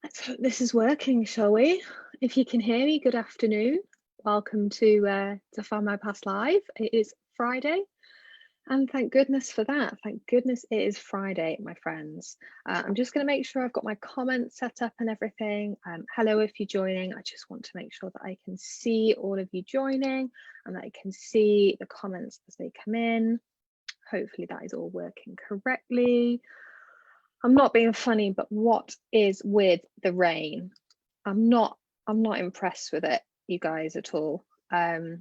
Let's hope this is working, shall we? If you can hear me, good afternoon. Welcome to Findmypast Live. It is Friday, and thank goodness for that. Thank goodness it is Friday, my friends. I'm just going to make sure I've got my comments set up and everything. Hello, if you're joining. I just want to make sure that I can see all of you joining and that I can see the comments as they come in. Hopefully that is all working correctly. I'm not being funny, but what is with the rain? I'm not impressed with it, you guys, at all. I'd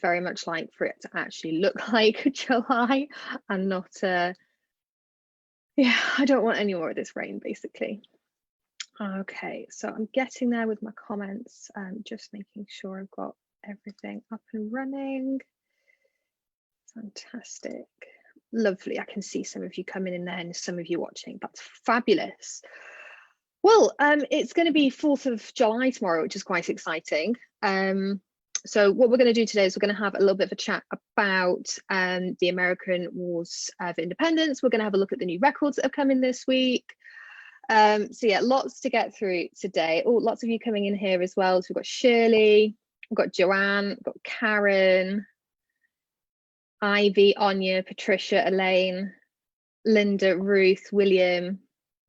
very much like for it to actually look like July and not yeah, I don't want any more of this rain, basically. Okay, so I'm getting there with my comments, just making sure I've got everything up and running. Fantastic. Lovely. I can see some of you coming in there and some of you watching. That's fabulous. Well, it's going to be 4th of July tomorrow, which is quite exciting. So what we're going to do today is we're going to have a little bit of a chat about the American Wars of Independence. We're going to have a look at the new records that have come in this week. So yeah, lots to get through today. Oh, lots of you coming in here as well. So we've got Shirley, we've got Joanne, we've got Karen, Ivy, Anya, Patricia, Elaine, Linda, Ruth, William,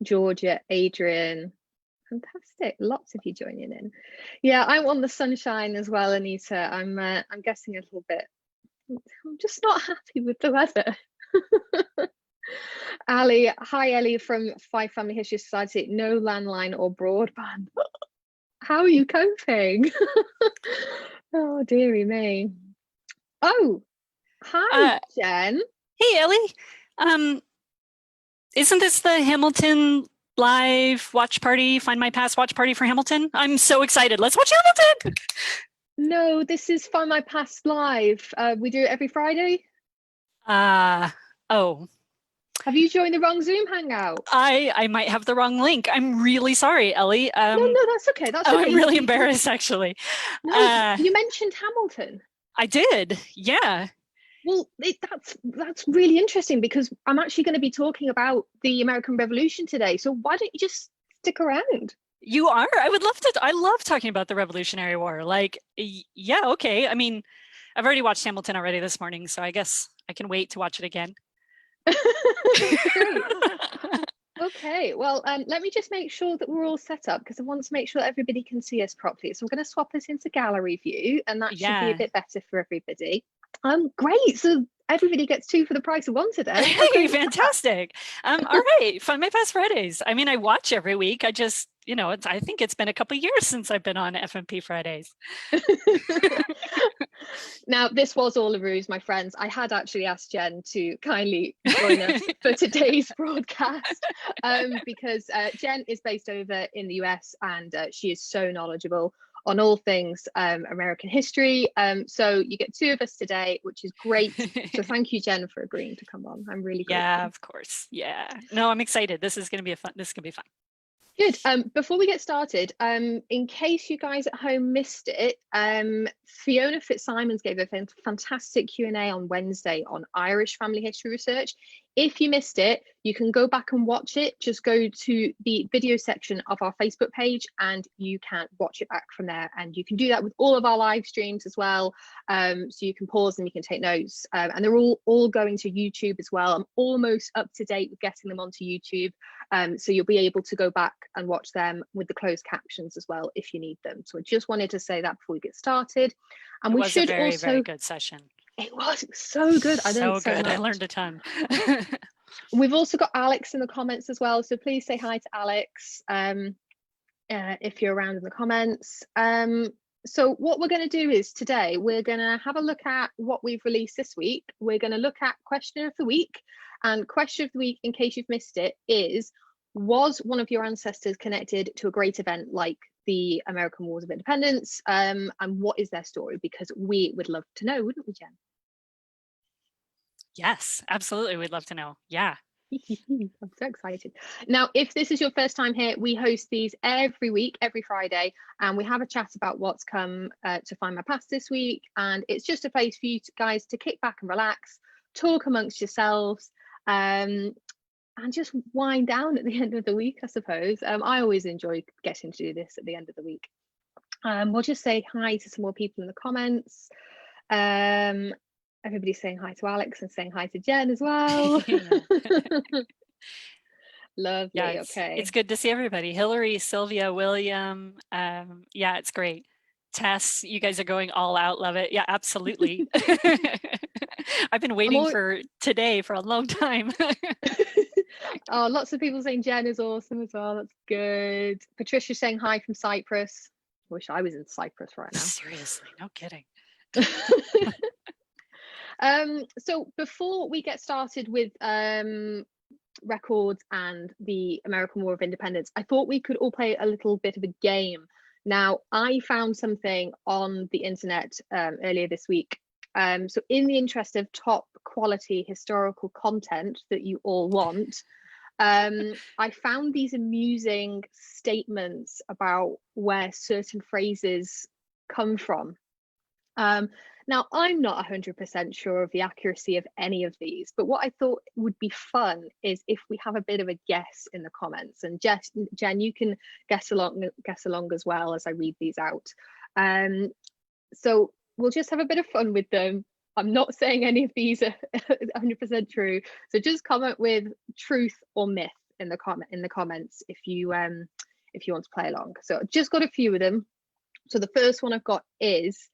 Georgia, Adrian. Fantastic. Lots of you joining in. Yeah, I want the sunshine as well, Anita. I'm guessing a little bit. I'm just not happy with the weather. Ali, hi Ellie from Five Family History Society. No landline or broadband. How are you coping? Oh, dearie me. Oh, hi, Jen. Hey, Ellie. Isn't this the Hamilton live watch party, Findmypast watch party for Hamilton? I'm so excited. Let's watch Hamilton. No, this is Findmypast Live. We do it every Friday. Oh. Have you joined the wrong Zoom hangout? I might have the wrong link. I'm really sorry, Ellie. No, that's okay. That's okay. I'm really embarrassed, actually. No, you mentioned Hamilton. I did, yeah. Well, that's really interesting because I'm actually going to be talking about the American Revolution today. So why don't you just stick around? You are? I would love to. I love talking about the Revolutionary War. Like, yeah, okay. I mean, I've already watched Hamilton already this morning, so I guess I can wait to watch it again. Great. Okay, well, let me just make sure that we're all set up because I want to make sure that everybody can see us properly. So I'm going to swap this into gallery view and that should be a bit better for everybody. Great. So everybody gets 2 for the price of 1 today. Hey, fantastic. All right, Findmypast Fridays. I mean, I watch every week. I just, I think it's been a couple of years since I've been on FMP Fridays. Now, this was all a ruse, my friends. I had actually asked Jen to kindly join us for today's broadcast because Jen is based over in the US and she is so knowledgeable on all things American history. So you get 2 of us today, which is great. So thank you, Jen, for agreeing to come on. I'm really grateful. Yeah, of course. Yeah. No, I'm excited. This is going to be fun. Good. Before we get started, in case you guys at home missed it, Fiona Fitzsimons gave a fantastic Q&A on Wednesday on Irish family history research. If you missed it, you can go back and watch it. Just go to the video section of our Facebook page and you can watch it back from there. And you can do that with all of our live streams as well. So you can pause and you can take notes. And they're all going to YouTube as well. I'm almost up to date with getting them onto YouTube. So you'll be able to go back and watch them with the closed captions as well if you need them. So I just wanted to say that before we get started. And we should also. Very good session. It was so good. I learned so much. I learned a ton. We've also got Alex in the comments as well. So please say hi to Alex if you're around in the comments. So what we're going to do is today, we're going to have a look at what we've released this week. We're going to look at question of the week. And question of the week, in case you've missed it, is, was one of your ancestors connected to a great event like the American Wars of Independence? And what is their story? Because we would love to know, wouldn't we, Jen? Yes, absolutely. We'd love to know. Yeah. I'm so excited. Now, if this is your first time here, we host these every week, every Friday, and we have a chat about what's come to Findmypast this week. And it's just a place for you guys to kick back and relax, talk amongst yourselves. and just wind down at the end of the week, I suppose. I always enjoy getting to do this at the end of the week. We'll just say hi to some more people in the comments. Everybody's saying hi to Alex and saying hi to Jen as well. Lovely. Yeah, Okay. it's good to see everybody. Hillary, Sylvia, William. Yeah, it's great. Tess, you guys are going all out. Love it. Yeah, absolutely. I've been waiting for today for a long time. Oh, lots of people saying Jen is awesome as well. That's good. Patricia saying hi from Cyprus. I wish I was in Cyprus right now. Seriously, no kidding. So before we get started with records and the American War of Independence, I thought we could all play a little bit of a game. Now, I found something on the internet earlier this week. So in the interest of top quality historical content that you all want, I found these amusing statements about where certain phrases come from. Now, I'm not 100% sure of the accuracy of any of these, but what I thought would be fun is if we have a bit of a guess in the comments. And Jen, you can guess along as well as I read these out. So we'll just have a bit of fun with them. I'm not saying any of these are 100% true, so just comment with truth or myth in the comments if you want to play along. So I've just got a few of them. So the first one I've got is,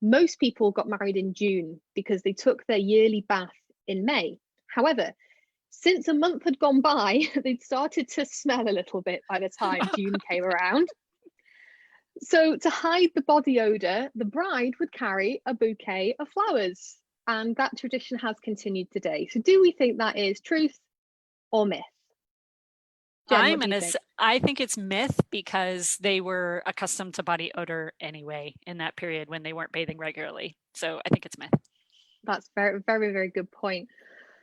most people got married in June because they took their yearly bath in May. However, since a month had gone by, they'd started to smell a little bit by the time June came around. So to hide the body odor, the bride would carry a bouquet of flowers, and that tradition has continued today. So do we think that is truth or myth? Jen, I think it's myth, because they were accustomed to body odor anyway in that period when they weren't bathing regularly. So I think it's myth. That's very, very, very good point.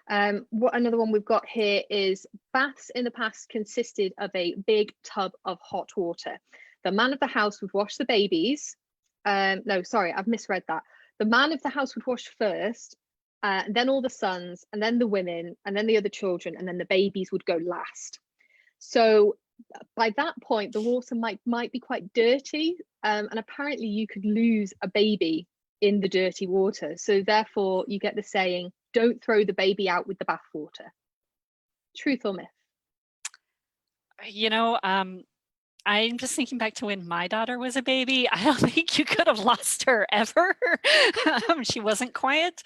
What another one we've got here is, baths in the past consisted of a big tub of hot water. The man of the house would wash the babies. No, sorry, I've misread that. The man of the house would wash first, and then all the sons, and then the women, and then the other children, and then the babies would go last. So by that point, the water might be quite dirty, and apparently you could lose a baby in the dirty water. So therefore, you get the saying, "Don't throw the baby out with the bathwater." Truth or myth? You know, I'm just thinking back to when my daughter was a baby. I don't think you could have lost her ever. She wasn't quiet.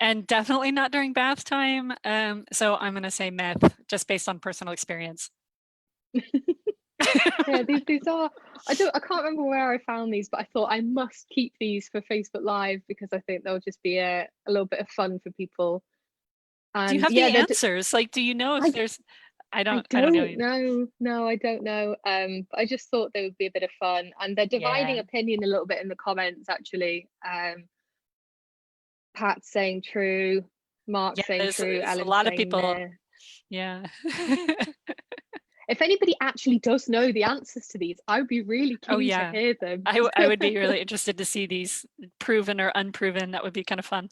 And definitely not during bath time. So I'm going to say myth, just based on personal experience. Yeah, these are, I can't remember where I found these, but I thought I must keep these for Facebook Live because I think they'll just be a little bit of fun for people. Do you have the answers? Like, do you know if there's, I don't know. No, I don't know. But I just thought they would be a bit of fun, and they're dividing opinion a little bit in the comments, actually. Pat saying true, Mark saying true, Ellen, a lot of people. Myth. Yeah. If anybody actually does know the answers to these, I would be really keen to hear them. I would be really interested to see these proven or unproven. That would be kind of fun.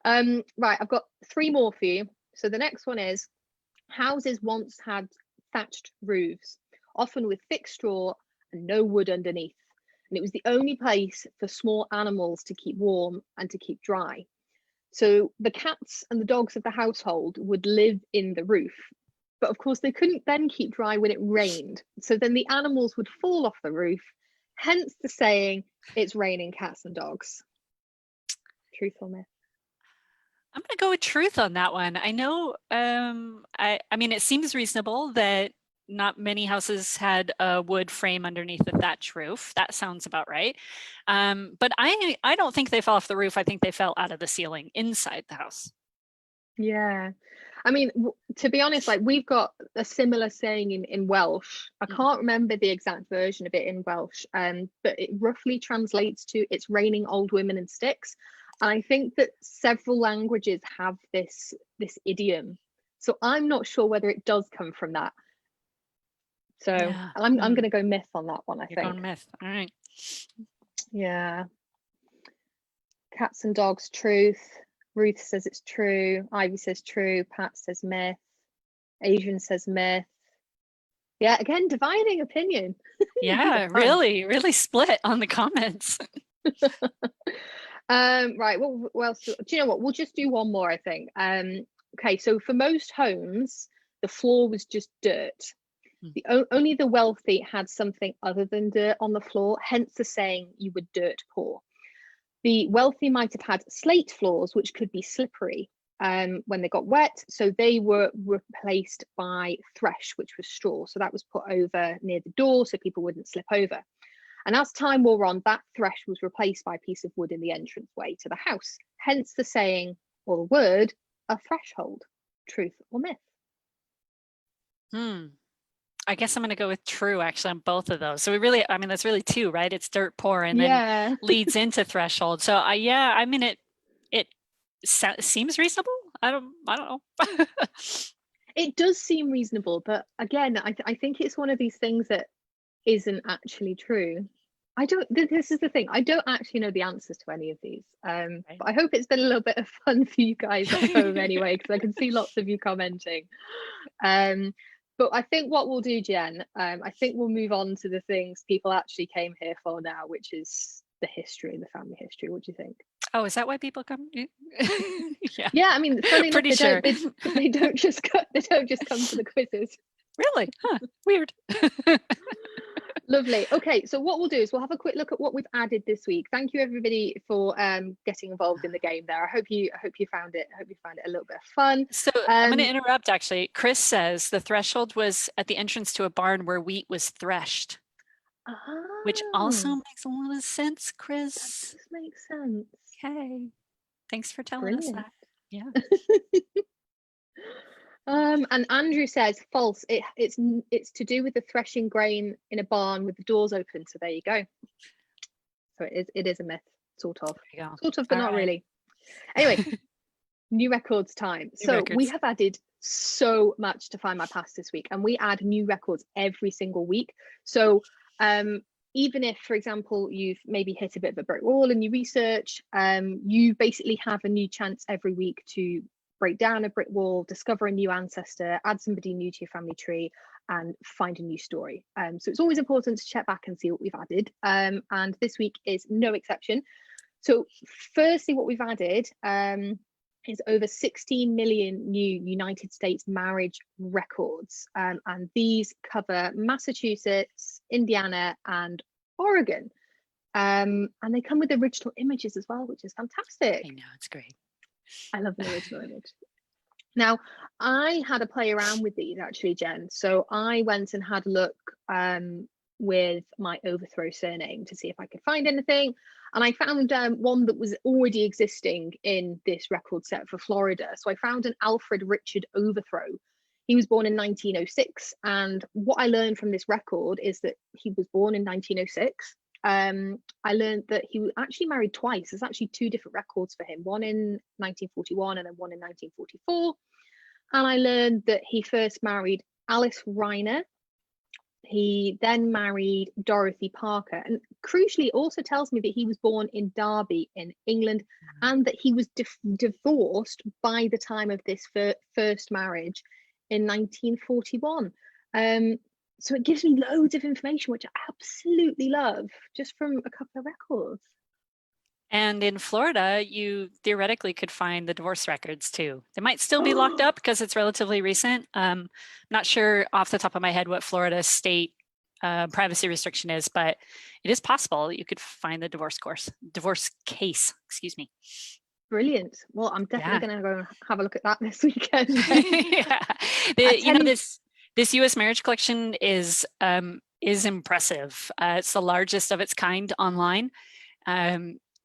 Right, I've got 3 more for you. So the next one is, houses once had thatched roofs, often with thick straw and no wood underneath. And it was the only place for small animals to keep warm and to keep dry. So the cats and the dogs of the household would live in the roof. But of course, they couldn't then keep dry when it rained. So then the animals would fall off the roof, hence the saying, "It's raining cats and dogs." Truth or myth? I'm going to go with truth on that one. I know, I mean, it seems reasonable that not many houses had a wood frame underneath the thatch roof. That sounds about right. But I don't think they fell off the roof. I think they fell out of the ceiling inside the house. Yeah. I mean, to be honest, like, we've got a similar saying in Welsh. I can't remember the exact version of it in Welsh, but it roughly translates to, "It's raining old women and sticks." And I think that several languages have this idiom. So I'm not sure whether it does come from that. So I'm going to go myth on that one, I think. Going myth. All right. Yeah. Cats and dogs, truth. Ruth says it's true. Ivy says true. Pat says myth. Adrian says myth. Yeah, again, dividing opinion. Yeah, really split on the comments. Right, well, do you know what? We'll just do one more, I think. Okay, so for most homes, the floor was just dirt. Only the wealthy had something other than dirt on the floor, hence the saying you were dirt poor. The wealthy might have had slate floors, which could be slippery when they got wet, so they were replaced by thresh, which was straw. So that was put over near the door so people wouldn't slip over. And as time wore on, that thresh was replaced by a piece of wood in the entranceway to the house. Hence the saying, or the word, a threshold. Truth or myth? I guess I'm going to go with true, actually, on both of those. So we really, I mean, that's really two, right? It's dirt poor and then leads into threshold. So yeah, I mean, it seems reasonable. I don't know. It does seem reasonable, but again, I think it's one of these things that isn't actually true. This is the thing, I don't actually know the answers to any of these, Right. but I hope it's been a little bit of fun for you guys at home anyway, because I can see lots of you commenting. But I think what we'll do, Jen, I think we'll move on to the things people actually came here for now, which is the history, the family history. What do you think? Oh, is that why people come? Yeah, I mean, funny enough, sure. they don't just come to the quizzes. Really? Huh, weird. Lovely. Okay, so what we'll do is we'll have a quick look at what we've added this week. Thank you everybody for getting involved in the game there. I hope you found it a little bit of fun. So I'm going to interrupt, actually. Chris says the threshold was at the entrance to a barn where wheat was threshed. Which also makes a lot of sense, Chris. That does make sense. Okay. Thanks for telling us that. Yeah. And Andrew says false. It's to do with the threshing grain in a barn with the doors open. So there you go. So it is a myth, sort of, but all not right. Really. Anyway, new records time. We have added so much to Find My Past this week, and we add new records every single week. So even if, for example, you've maybe hit a bit of a brick wall in your research, you basically have a new chance every week to break down a brick wall, discover a new ancestor, add somebody new to your family tree, and find a new story. So it's always important to check back and see what we've added. And this week is no exception. So firstly, what we've added is over 16 million new United States marriage records. And these cover Massachusetts, Indiana, and Oregon. And they come with original images as well, which is fantastic. I know, it's great. I love the original image. Now, I had a play around with these actually, Jen. So I went and had a look with my overthrow surname to see if I could find anything. And I found one that was already existing in this record set for Florida. So I found an Alfred Richard Overthrow. He was born in 1906. And what I learned from this record is that he was born in 1906. I learned that he actually married twice. There's actually two different records for him, one in 1941 and then one in 1944. And I learned that he first married Alice Reiner. He then married Dorothy Parker. And crucially, it also tells me that he was born in Derby in England, and that he was divorced by the time of this first marriage in 1941. So it gives me loads of information, which I absolutely love, just from a couple of records. And in Florida, you theoretically could find the divorce records too. They might still be locked up because it's relatively recent. I'm not sure off the top of my head what Florida state privacy restriction is, but it is possible that you could find the divorce case, excuse me. Brilliant. Well, I'm definitely going to go have a look at that this weekend. Yeah. This U.S. marriage collection is impressive. It's the largest of its kind online.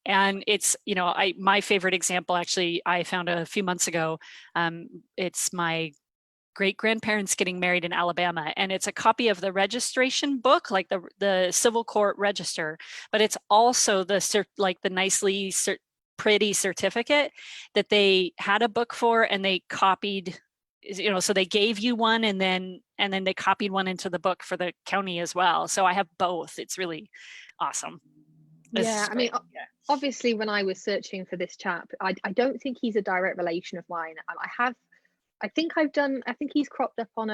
And it's, my favorite example, actually, I found a few months ago. It's my great-grandparents getting married in Alabama, and it's a copy of the registration book, like the civil court register, but it's also the nicely pretty certificate that they had a book for, and they copied, so they gave you one, and then they copied one into the book for the county as well. So I have both. It's really awesome. Yeah, I mean, obviously when I was searching for this chap, I don't think he's a direct relation of mine. I think he's cropped up on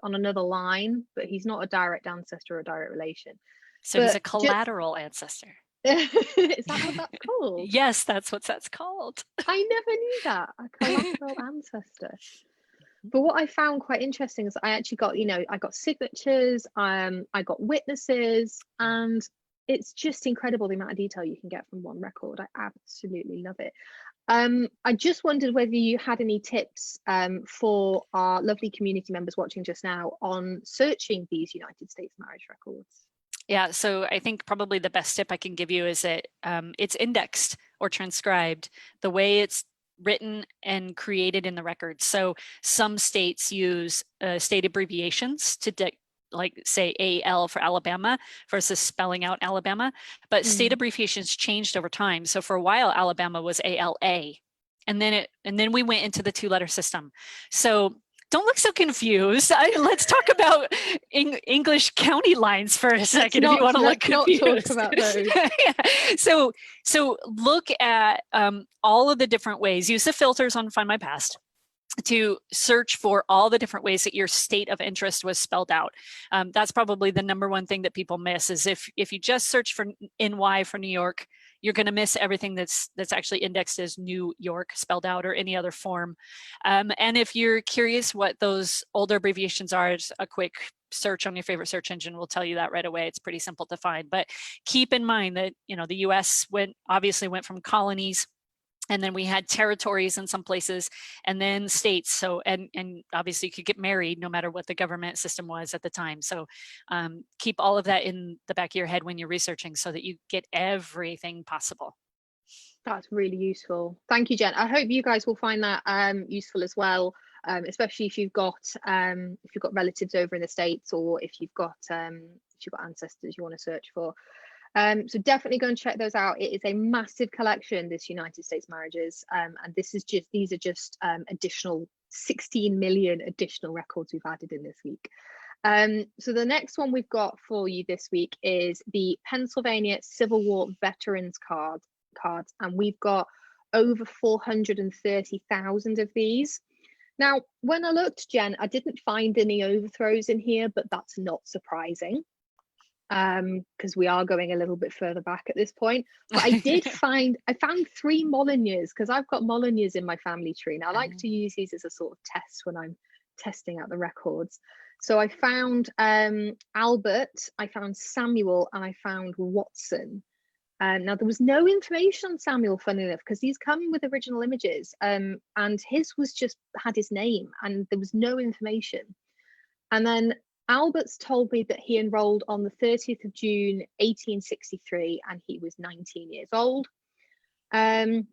another line, but he's not a direct ancestor or a direct relation. So he's a collateral ancestor. Is that what that's called? Yes, that's what that's called. I never knew that, a collateral ancestor. But what I found quite interesting is I actually got, I got signatures, I got witnesses, and it's just incredible the amount of detail you can get from one record. I absolutely love it. I just wondered whether you had any tips for our lovely community members watching just now on searching these United States marriage records. Yeah, so I think probably the best tip I can give you is that it's indexed or transcribed the way it's written and created in the records. So some states use state abbreviations to like say AL for Alabama versus spelling out Alabama, but state abbreviations changed over time. So for a while, Alabama was ALA, and then we went into the 2-letter system. So don't look so confused. Let's talk about English county lines for a second if you want to look confused. Let's not talk about those. Yeah. So look at all of the different ways. Use the filters on Findmypast to search for all the different ways that your state of interest was spelled out. That's probably the number one thing that people miss is if you just search for NY for New York, you're going to miss everything that's actually indexed as New York spelled out or any other form. And if you're curious what those older abbreviations are, just a quick search on your favorite search engine will tell you that right away. It's pretty simple to find. But keep in mind that the U.S. obviously went from colonies, and then we had territories in some places, and then states. So, and obviously you could get married no matter what the government system was at the time. So keep all of that in the back of your head when you're researching so that you get everything possible. That's really useful. Thank you, Jen. I hope you guys will find that useful as well, especially if you've got relatives over in the States, or if you've got ancestors you want to search for. So definitely go and check those out. It is a massive collection, this United States marriages, and these are just additional 16 million additional records we've added in this week. So the next one we've got for you this week is the Pennsylvania Civil War Veterans cards, and we've got over 430,000 of these. Now, when I looked, Jen, I didn't find any overthrows in here, but that's not surprising, because we are going a little bit further back at this point. But I found 3 Molyneux, because I've got Molyneux in my family tree, and I like to use these as a sort of test when I'm testing out the records. So I found Albert, I found Samuel, and I found Watson. Now there was no information on Samuel, funnily enough, because these come with original images, and his had his name, and there was no information. And then Albert's told me that he enrolled on the 30th of June 1863, and he was 19 years old. And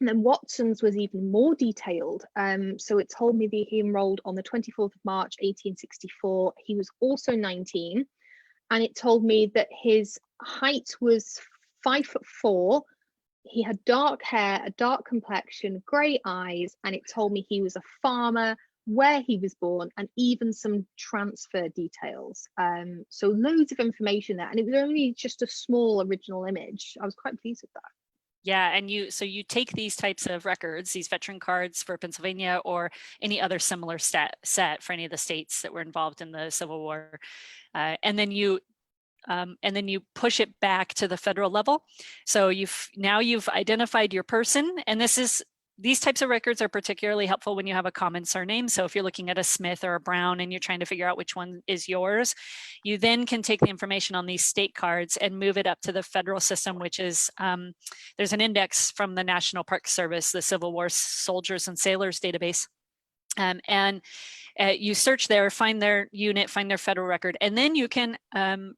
then Watson's was even more detailed. So it told me that he enrolled on the 24th of March 1864. He was also 19, and it told me that his height was 5'4". He had dark hair, a dark complexion, grey eyes, and it told me he was a farmer, where he was born, and even some transfer details. So loads of information there, and it was only just a small original image. I was quite pleased with that. Yeah, and you take these types of records, these veteran cards for Pennsylvania or any other similar set for any of the states that were involved in the Civil War, and then you push it back to the federal level. So you've identified your person, and these types of records are particularly helpful when you have a common surname. So if you're looking at a Smith or a Brown and you're trying to figure out which one is yours, you then can take the information on these state cards and move it up to the federal system, which is, there's an index from the National Park Service, the Civil War Soldiers and Sailors database. And you search there, find their unit, find their federal record, and then you can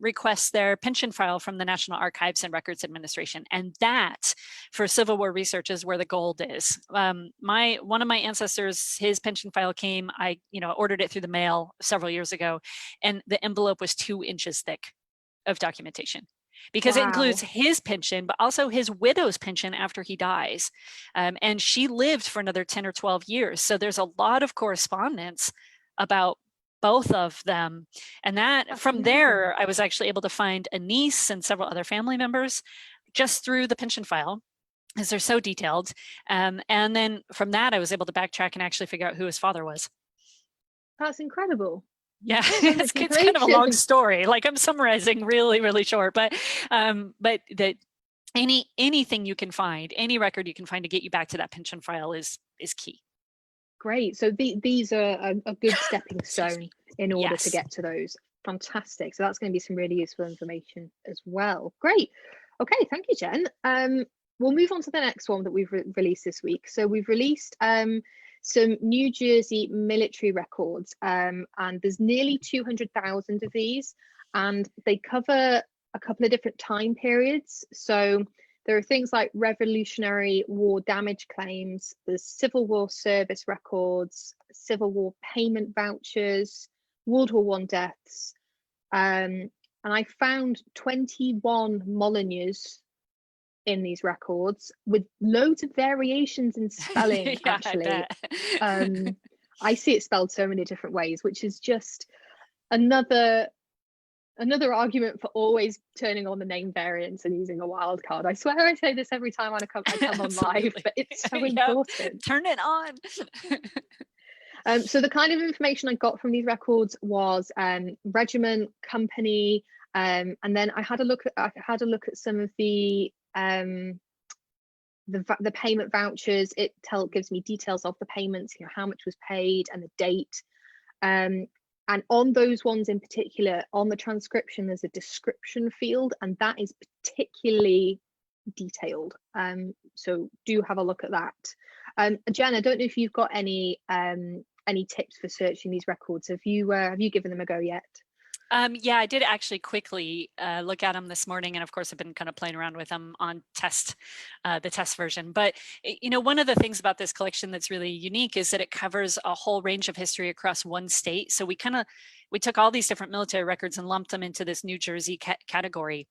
request their pension file from the National Archives and Records Administration. And that, for Civil War research, is where the gold is. One of my ancestors, his pension file came, I ordered it through the mail several years ago, and the envelope was 2 inches thick of documentation, because it includes his pension, but also his widow's pension after he dies. And she lived for another 10 or 12 years. So there's a lot of correspondence about both of them. And that from there, I was actually able to find a niece and several other family members. just through the pension file, because they're so detailed. And then from that, I was able to backtrack and actually figure out who his father was. That's incredible. Yeah, So much it's kind of a long information. story. Like I'm summarizing really, really short, but that anything you can find, any record you can find to get you back to that pension file is key. Great. So these are a good stepping stone in order to Yes. get to those. Fantastic. So that's going to be some really useful information as well. Great. Okay, thank you, Jen. We'll move on to the next one that we've released this week. So we've released some New Jersey military records, and there's nearly 200,000 of these, and they cover a couple of different time periods. So there are things like Revolutionary War damage claims, there's Civil War service records, Civil War payment vouchers, World War I deaths, and I found 21 Molyneuxs in these records with loads of variations in spelling. Yeah, actually, I bet. I see it spelled so many different ways, which is just another argument for always turning on the name variants and using a wildcard. I swear I say this every time I come on live, but it's so important. Turn it on. So the kind of information I got from these records was regiment, company, and then I had a look at some of the payment vouchers. It gives me details of the payments, how much was paid and the date. And on those ones in particular, on the transcription, there's a description field, and that is particularly detailed. So do have a look at that. Jen, I don't know if you've got any tips for searching these records. Have you given them a go yet? Yeah, I did actually quickly look at them this morning, and of course I've been kind of playing around with them on the test version. But one of the things about this collection that's really unique is that it covers a whole range of history across one state. So we took all these different military records and lumped them into this New Jersey category.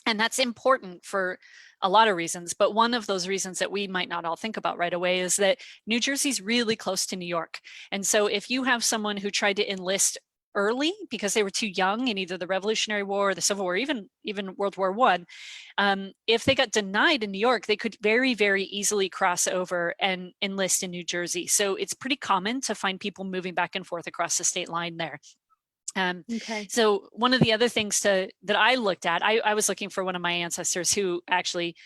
And that's important for a lot of reasons, but one of those reasons that we might not all think about right away is that New Jersey's really close to New York. And so if you have someone who tried to enlist early because they were too young in either the Revolutionary War or the Civil War, even World War I, if they got denied in New York, they could very, very easily cross over and enlist in New Jersey. So it's pretty common to find people moving back and forth across the state line there. Okay. So one of the other things that I looked at, I was looking for one of my ancestors who actually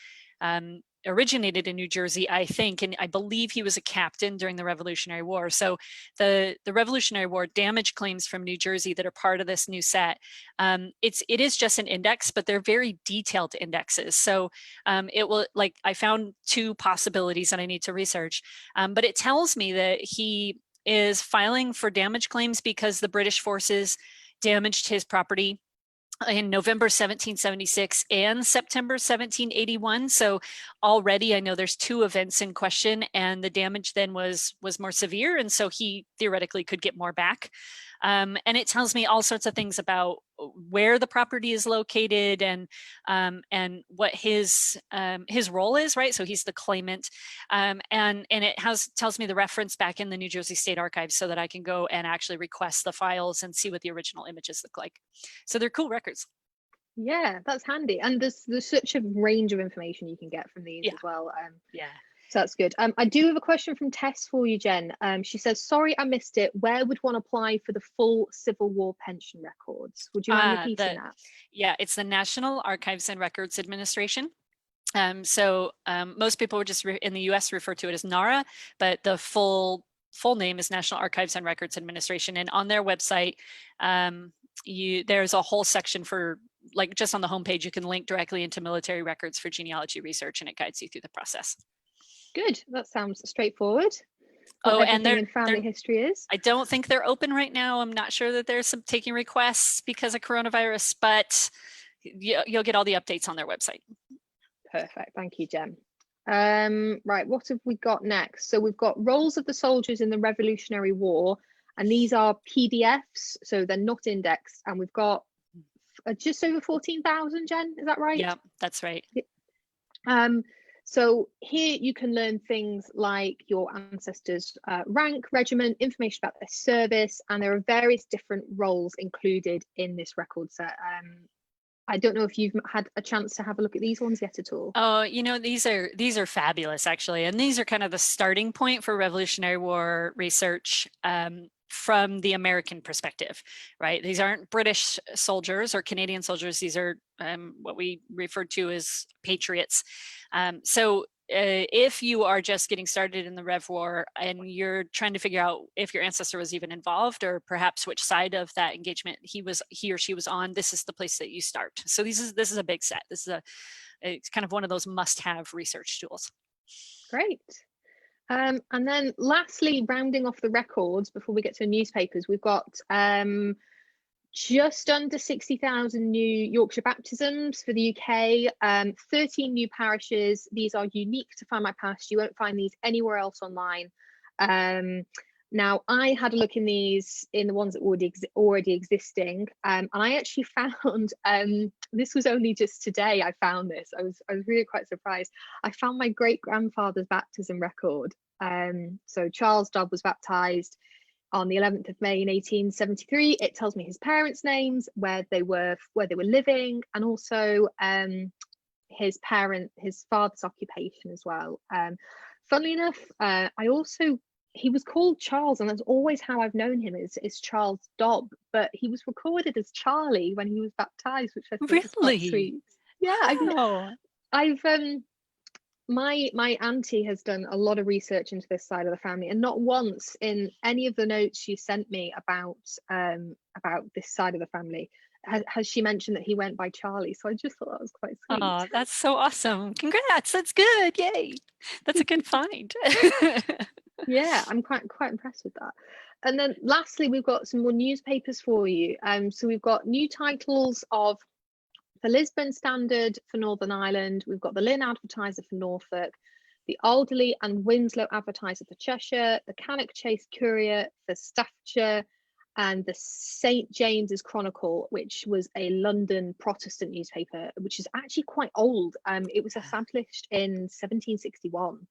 originated in New Jersey, I think, and I believe he was a captain during the Revolutionary War. So the Revolutionary War damage claims from New Jersey that are part of this new set, it is just an index, but they're very detailed indexes. So I found two possibilities that I need to research, but it tells me that he is filing for damage claims because the British forces damaged his property in November 1776 and September 1781. So already I know there's two events in question, and the damage then was more severe, and so he theoretically could get more back. And it tells me all sorts of things about where the property is located and what his role is, right? So he's the claimant, and it tells me the reference back in the New Jersey State Archives so that I can go and actually request the files and see what the original images look like. So they're cool records. Yeah, that's handy, and there's such a range of information you can get from these as well. Yeah. So that's good. I do have a question from Tess for you, Jen. She says, sorry, I missed it. Where would one apply for the full Civil War pension records? Would you mind repeating that? Yeah, it's the National Archives and Records Administration. Most people would just in the US refer to it as NARA, but the full name is National Archives and Records Administration. And on their website, there's a whole section for, like, just on the homepage, you can link directly into military records for genealogy research, and it guides you through the process. Good. That sounds straightforward. And their family history is. I don't think they're open right now. I'm not sure that there's some taking requests because of coronavirus, but you'll get all the updates on their website. Perfect. Thank you, Jen. Right, what have we got next? So we've got Rolls of the Soldiers in the Revolutionary War, and these are PDFs, so they're not indexed, and we've got just over 14,000, Jen, is that right? Yeah, that's right. So here you can learn things like your ancestors' rank, regiment, information about their service, and there are various different roles included in this record set. I don't know if you've had a chance to have a look at these ones yet at all. Oh, these are fabulous, actually, and these are kind of the starting point for Revolutionary War research from the American perspective, right? These aren't British soldiers or Canadian soldiers. These are what we refer to as patriots. So if you are just getting started in the Rev War and you're trying to figure out if your ancestor was even involved, or perhaps which side of that engagement he or she was on, this is the place that you start. So this is a big set. It's kind of one of those must-have research tools. Great. And then lastly, rounding off the records before we get to newspapers, we've got just under 60,000 new Yorkshire baptisms for the UK, 13 new parishes. These are unique to Findmypast. You won't find these anywhere else online. Now, I had a look in these, in the ones that were already existing, and I actually found, this was only just today I found this. I was really quite surprised. I found my great-grandfather's baptism record. So Charles Dobb was baptised on the 11th of May in 1873. It tells me his parents' names, where they were living, and also his father's occupation as well. Funnily enough, he was called Charles, and that's always how I've known him, is Charles Dobb, but he was recorded as Charlie when he was baptized, which I think is quite sweet. Yeah, wow. I've my auntie has done a lot of research into this side of the family, and not once in any of the notes she sent me about this side of the family has she mentioned that he went by Charlie. So I just thought that was quite sweet. Oh, that's so awesome. Congrats. That's good. Yay. That's a good find. Yeah, I'm quite impressed with that. And then lastly, we've got some more newspapers for you. So we've got new titles of the Lisbon Standard for Northern Ireland. We've got the Lynn Advertiser for Norfolk, the Alderley and Winslow Advertiser for Cheshire, the Cannock Chase Courier for Staffordshire, and the St James's Chronicle, which was a London Protestant newspaper, which is actually quite old. It was established in 1761.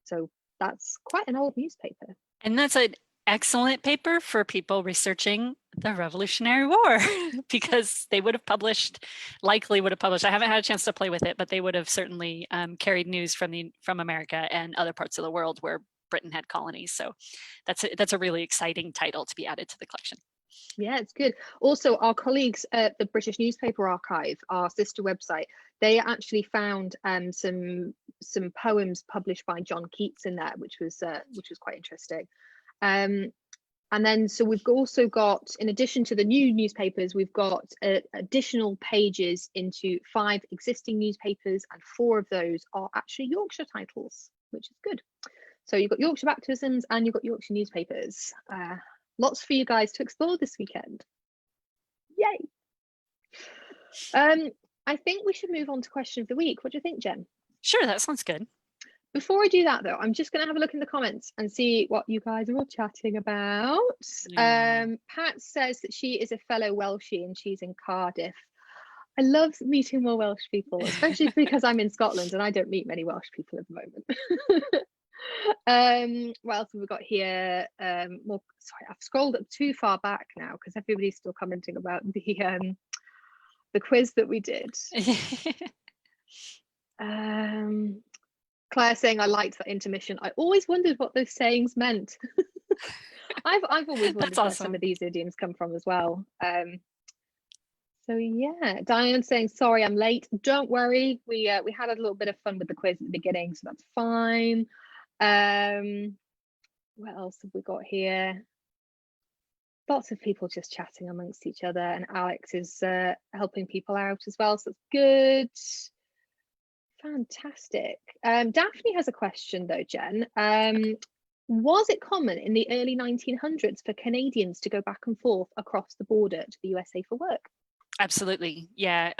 So that's quite an old newspaper. And that's an excellent paper for people researching the Revolutionary War, because they likely would have published. I haven't had a chance to play with it, but they would have certainly carried news from America and other parts of the world where Britain had colonies. So that's a really exciting title to be added to the collection. Yeah, it's good. Also, our colleagues at the British Newspaper Archive, our sister website, they actually found some poems published by John Keats in there, which was quite interesting. And then, so we've also got, in addition to the new newspapers, we've got additional pages into 5 existing newspapers, and 4 of those are actually Yorkshire titles, which is good. So you've got Yorkshire baptisms and you've got Yorkshire newspapers. Lots for you guys to explore this weekend. Yay! I think we should move on to question of the week. What do you think, Jen? Sure, that sounds good. Before I do that, though, I'm just going to have a look in the comments and see what you guys are all chatting about. Pat says that she is a fellow Welshie and she's in Cardiff. I love meeting more Welsh people, especially because I'm in Scotland and I don't meet many Welsh people at the moment. What else have we got here? Sorry, I've scrolled up too far back now because everybody's still commenting about the quiz that we did. Claire saying, I liked that intermission. I always wondered what those sayings meant. I've always wondered where some of these idioms come from as well. So yeah, Diane saying, sorry, I'm late. Don't worry. We had a little bit of fun with the quiz at the beginning, so that's fine. What else have we got here? Lots of people just chatting amongst each other, and Alex is helping people out as well, so it's good. Fantastic. Daphne has a question though, Jen. Was it common in the early 1900s for Canadians to go back and forth across the border to the USA for work? Absolutely, yeah.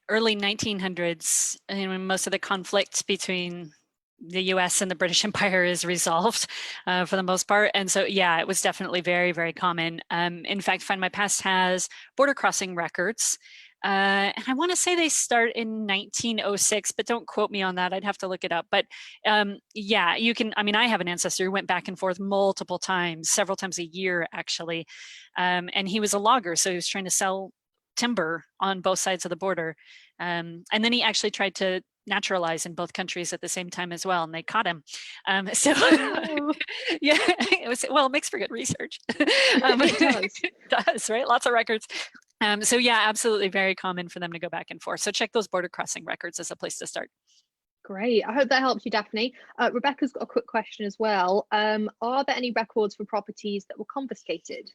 Early 1900s, most of the conflict between the US and the British Empire is resolved for the most part. And so, yeah, it was definitely very, very common. In fact, Findmypast has border crossing records. And I want to say they start in 1906, but don't quote me on that. I'd have to look it up. But yeah, you can, I have an ancestor who went back and forth multiple times, several times a year, actually. And he was a logger, so he was trying to sell timber on both sides of the border. And then he actually tried to naturalize in both countries at the same time as well, and they caught him. So yeah, it makes for good research. It does. It does, right? Lots of records. So yeah, absolutely very common for them to go back and forth. So check those border crossing records as a place to start. Great. I hope that helps you, Daphne. Rebecca's got a quick question as well. Are there any records for properties that were confiscated?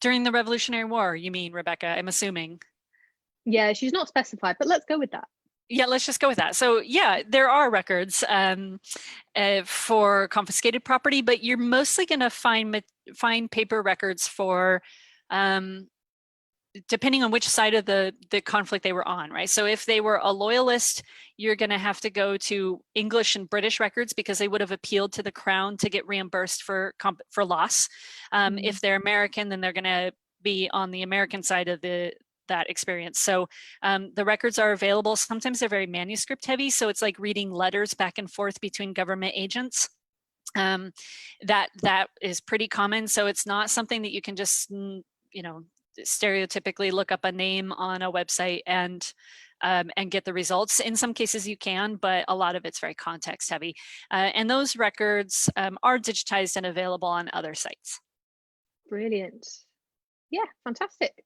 During the Revolutionary War, you mean, Rebecca? I'm assuming. Yeah, she's not specified, but let's go with that. Yeah, let's just go with that. So yeah, there are records for confiscated property, but you're mostly going to find paper records for depending on which side of the conflict they were on, right? So if they were a loyalist, you're going to have to go to English and British records because they would have appealed to the crown to get reimbursed for loss. If they're American, then they're going to be on the American side of that experience. So the records are available. Sometimes they're very manuscript heavy, so it's like reading letters back and forth between government agents. That is pretty common. So it's not something that you can just, stereotypically look up a name on a website and get the results. In some cases you can, but a lot of it's very context heavy. And those records are digitized and available on other sites. Brilliant. Yeah, fantastic.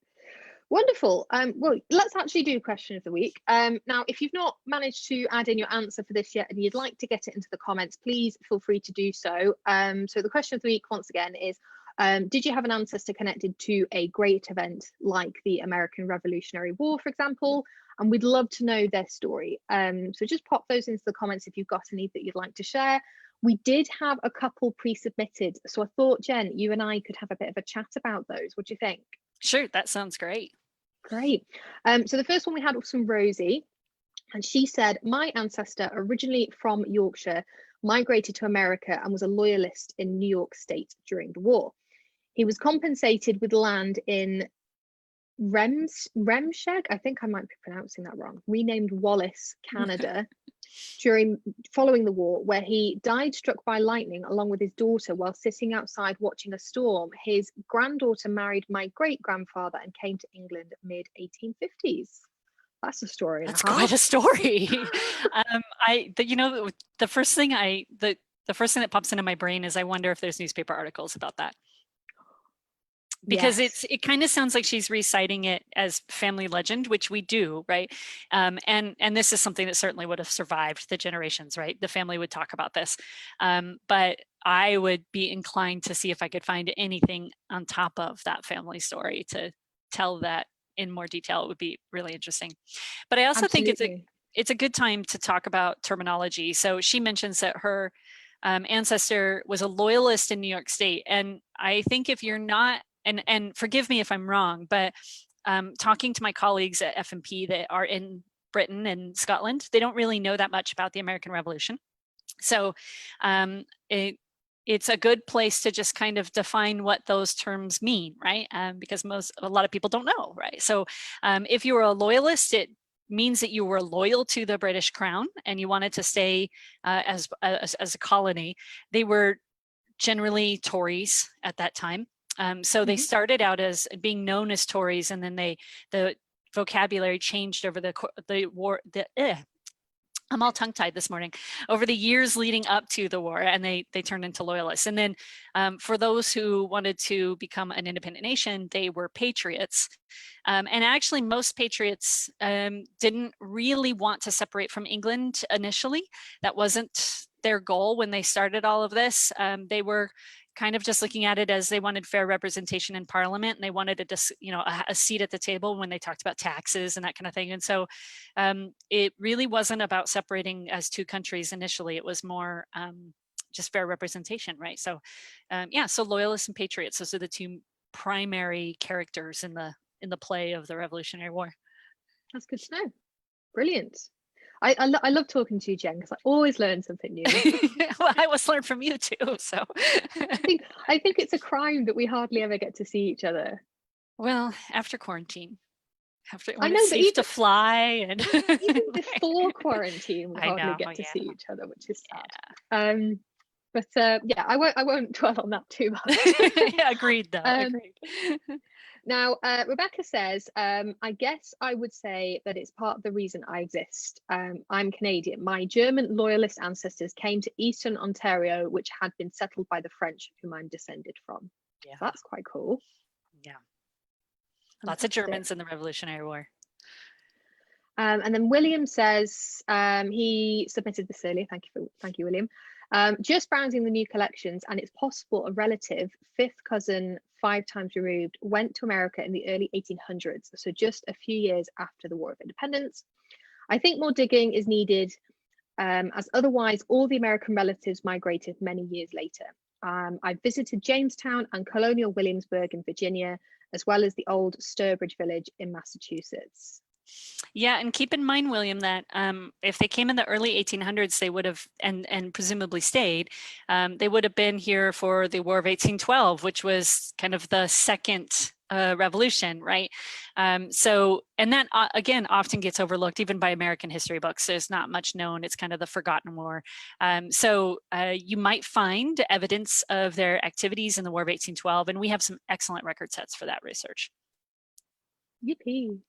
Wonderful. Well, let's actually do question of the week. Now, if you've not managed to add in your answer for this yet and you'd like to get it into the comments, please feel free to do so. So the question of the week, once again, is did you have an ancestor connected to a great event like the American Revolutionary War, for example? And we'd love to know their story. So just pop those into the comments if you've got any that you'd like to share. We did have a couple pre-submitted, so I thought, Jen, you and I could have a bit of a chat about those. What do you think? Sure, that sounds great. Great. So the first one we had was from Rosie, and she said, my ancestor, originally from Yorkshire, migrated to America and was a loyalist in New York State during the war. He was compensated with land in Remscheid, I think I might be pronouncing that wrong, renamed Wallace, Canada, following the war, where he died struck by lightning along with his daughter while sitting outside watching a storm. His granddaughter married my great-grandfather and came to England mid-1850s. That's a story. That's quite a story. The first thing that pops into my brain is I wonder if there's newspaper articles about that. Because yes. it kind of sounds like she's reciting it as family legend, which we do, right? And this is something that certainly would have survived the generations, right? The family would talk about this. But I would be inclined to see if I could find anything on top of that family story to tell that in more detail. It would be really interesting. But I also Absolutely. think it's a good time to talk about terminology. So she mentions that her ancestor was a loyalist in New York State. And I think if you're not, and forgive me if I'm wrong, but talking to my colleagues at F&P that are in Britain and Scotland, they don't really know that much about the American Revolution. So it's a good place to just kind of define what those terms mean, right? Because a lot of people don't know, right? So if you were a loyalist, it means that you were loyal to the British Crown and you wanted to stay as a colony. They were generally Tories at that time. So they started out as being known as Tories, and then the vocabulary changed over the war. I'm all tongue-tied this morning. Over the years leading up to the war, and they turned into loyalists. And then for those who wanted to become an independent nation, they were patriots. And actually, most patriots didn't really want to separate from England initially. That wasn't their goal when they started all of this. They were kind of just looking at it as they wanted fair representation in Parliament, and they wanted a seat at the table when they talked about taxes and that kind of thing. And so it really wasn't about separating as two countries initially. It was more just fair representation, right? So so loyalists and patriots, those are the two primary characters in the play of the Revolutionary War. That's good to know. Brilliant. I love talking to you, Jen, because I always learn something new. Well, I always learn from you too. So I think it's a crime that we hardly ever get to see each other. Well, after quarantine, I know, it's but safe to fly, and even before quarantine, we hardly get to see each other, which is sad. But yeah, I won't dwell on that too much. Yeah, agreed though. Agreed. Now, Rebecca says, I guess I would say that it's part of the reason I exist. I'm Canadian. My German loyalist ancestors came to Eastern Ontario, which had been settled by the French, whom I'm descended from. Yeah. So that's quite cool. Yeah. Lots of Germans in the Revolutionary War. And then William says, he submitted this earlier. Thank you, William. Just browsing the new collections, and it's possible a relative, fifth cousin, 5 times removed, went to America in the early 1800s, so just a few years after the War of Independence. I think more digging is needed, as otherwise all the American relatives migrated many years later. I visited Jamestown and Colonial Williamsburg in Virginia, as well as the old Sturbridge village in Massachusetts. Yeah, and keep in mind, William, that if they came in the early 1800s, they would have, and presumably stayed, they would have been here for the War of 1812, which was kind of the second revolution, right? So, and that again often gets overlooked even by American history books. There's not much known. It's kind of the forgotten war. So you might find evidence of their activities in the War of 1812, and we have some excellent record sets for that research. Yippee.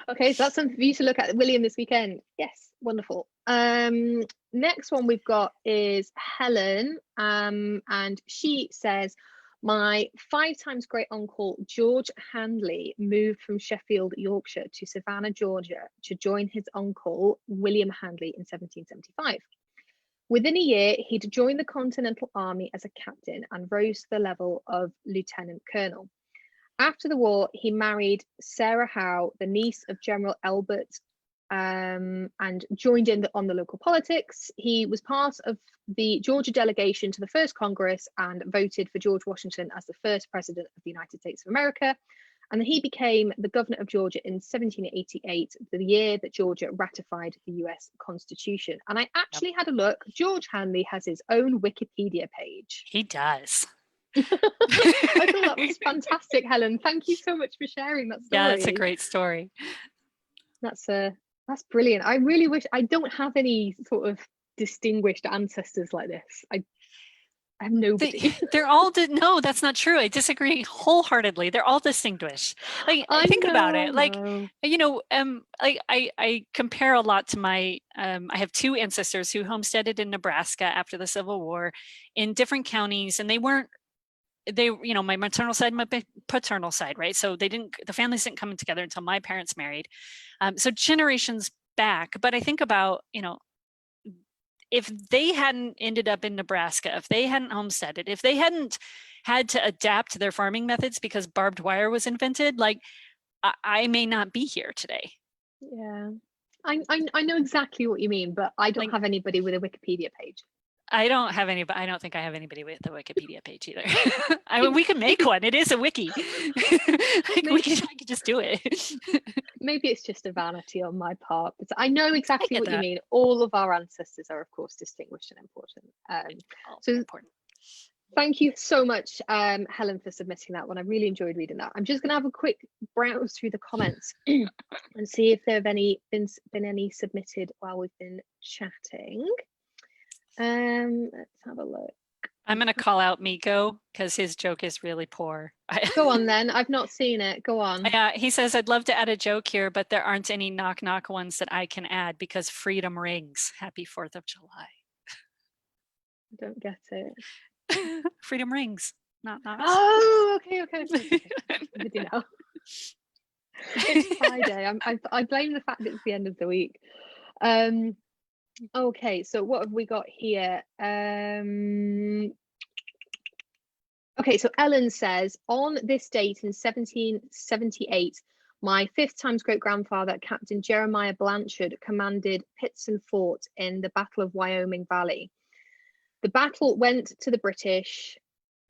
Okay, so that's something for you to look at, William, this weekend. Yes, wonderful. Next one we've got is Helen, and she says, my 5 times great uncle George Handley moved from Sheffield, Yorkshire to Savannah, Georgia to join his uncle William Handley in 1775. Within a year, he'd joined the Continental Army as a captain and rose to the level of lieutenant colonel. After the war, he married Sarah Howe, the niece of General Elbert, and joined in on the local politics. He was part of the Georgia delegation to the first Congress and voted for George Washington as the first president of the United States of America. And he became the governor of Georgia in 1788, the year that Georgia ratified the US Constitution. And I actually had a look. George Handley has his own Wikipedia page. He does. I thought that was fantastic, Helen. Thank you so much for sharing that story. Yeah, it's a great story. That's brilliant. I really wish I don't have any sort of distinguished ancestors like this. I have nobody. They're all no, that's not true. I disagree wholeheartedly. They're all distinguished. Like think about it. Like you know, like I compare a lot to my I have 2 ancestors who homesteaded in Nebraska after the Civil War in different counties, and you know, my maternal side, my paternal side, right? So the families didn't come together until my parents married. So generations back, but I think about, you know, if they hadn't ended up in Nebraska, if they hadn't homesteaded, if they hadn't had to adapt their farming methods because barbed wire was invented, like I may not be here today. Yeah, I know exactly what you mean, but I don't have anybody with a Wikipedia page. I don't have any, but I don't think I have anybody with the Wikipedia page either. I mean, we can make one. It is a wiki. I could just do it. Maybe it's just a vanity on my part, but I know exactly what you mean. All of our ancestors are, of course, distinguished and important. So important. Thank you so much, Helen, for submitting that one. I really enjoyed reading that. I'm just going to have a quick browse through the comments and see if there have been any submitted while we've been chatting. Let's have a look. I'm going to call out Miko because his joke is really poor. Go on then. I've not seen it. Go on. Yeah, he says, I'd love to add a joke here, but there aren't any knock knock ones that I can add because freedom rings. Happy 4th of July. I don't get it. Freedom rings. Not. Oh, okay. I do know. It's Friday. I blame the fact that it's the end of the week. Okay, so what have we got here? Okay, so Ellen says, on this date in 1778, my 5th times great grandfather, Captain Jeremiah Blanchard, commanded Pittston Fort in the Battle of Wyoming Valley. The battle went to the British.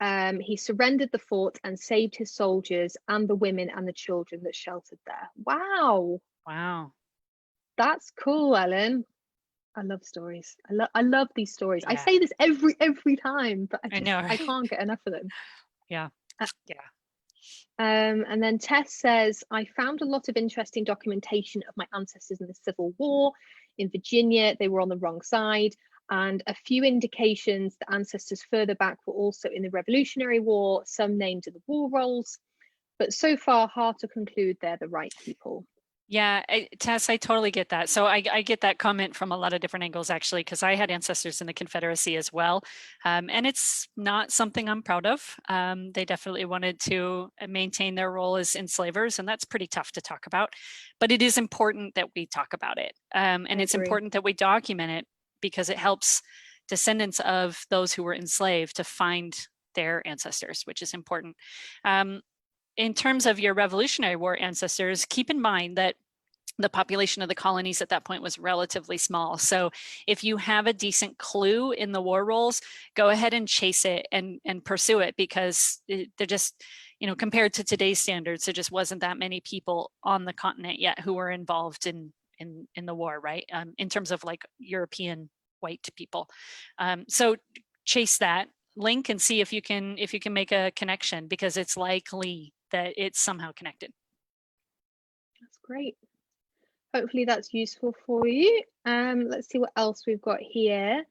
He surrendered the fort and saved his soldiers and the women and the children that sheltered there. Wow. That's cool, Ellen. I love stories. I love these stories. Yeah. I say this every time, but I know, right? I can't get enough of them. Yeah. And then Tess says, I found a lot of interesting documentation of my ancestors in the Civil War in Virginia. They were on the wrong side. and a few indications that ancestors further back were also in the Revolutionary War, some named in the war rolls, but so far hard to conclude they're the right people. Yeah, Tess, I totally get that. So I get that comment from a lot of different angles, actually, because I had ancestors in the Confederacy as well. And it's not something I'm proud of. They definitely wanted to maintain their role as enslavers, and that's pretty tough to talk about. But it is important that we talk about it. And it's important that we document it because it helps descendants of those who were enslaved to find their ancestors, which is important. In terms of your Revolutionary War ancestors, keep in mind that the population of the colonies at that point was relatively small. So if you have a decent clue in the war rolls, go ahead and chase it and pursue it, because they're just, compared to today's standards, there just wasn't that many people on the continent yet who were involved in the war, right? In terms of like European white people. So chase that link and see if you can make a connection, because it's likely that it's somehow connected. That's great. Hopefully that's useful for you. Let's see what else we've got here.